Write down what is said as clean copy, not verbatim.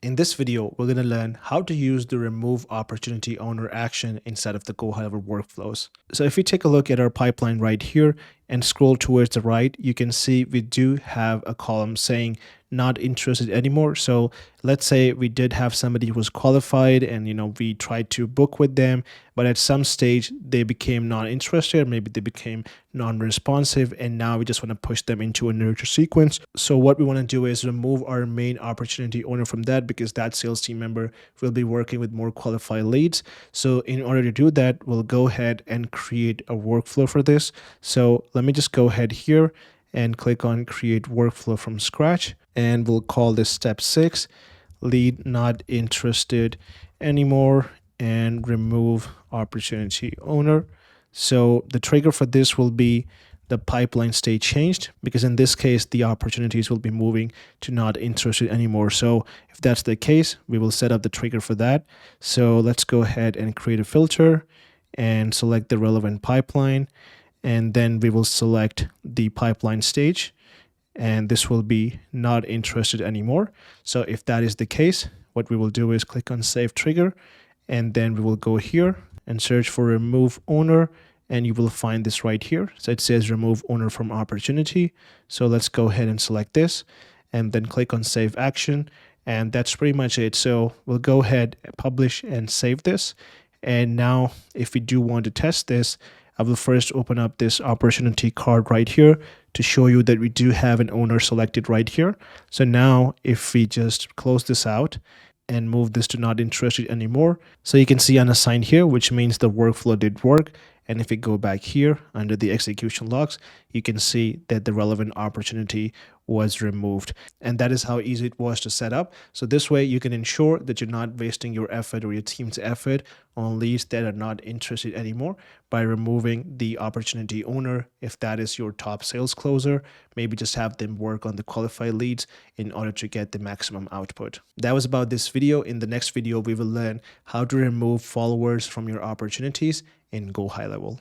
In this video, we're going to learn how to use the remove opportunity owner action inside of the Go High Level workflows. So if you take a look at our pipeline right here and scroll towards the right, you can see we do have a column saying not interested anymore. So let's say we did have somebody who was qualified and we tried to book with them, but at some stage they became not interested, maybe they became non-responsive, and now we just want to push them into a nurture sequence. So what we want to do is remove our main opportunity owner from that, because that sales team member will be working with more qualified leads. So in order to do that, we'll go ahead and create a workflow for this. So let me just go ahead here and click on create workflow from scratch, and we'll call this step 6, lead not interested anymore, and remove opportunity owner. So the trigger for this will be the pipeline state changed, because in this case the opportunities will be moving to not interested anymore. So if that's the case, we will set up the trigger for that. So let's go ahead and create a filter and select the relevant pipeline, and then we will select the pipeline stage, and this will be not interested anymore. So if that is the case, what we will do is click on save trigger, and then we will go here and search for remove owner, and you will find this right here. So it says remove owner from opportunity. So let's go ahead and select this and then click on save action, and that's pretty much it. So we'll go ahead and publish and save this. And now if we do want to test this, I will first open up this opportunity card right here to show you that we do have an owner selected right here. So now if we just close this out and move this to not interested anymore, so you can see unassigned here, which means the workflow did work. And if we go back here under the execution logs, you can see that the relevant opportunity was removed. And that is how easy it was to set up. So this way you can ensure that you're not wasting your effort or your team's effort on leads that are not interested anymore by removing the opportunity owner. If that is your top sales closer, maybe just have them work on the qualified leads in order to get the maximum output. That was about this video. In the next video, we will learn how to remove followers from your opportunities in Go High Level.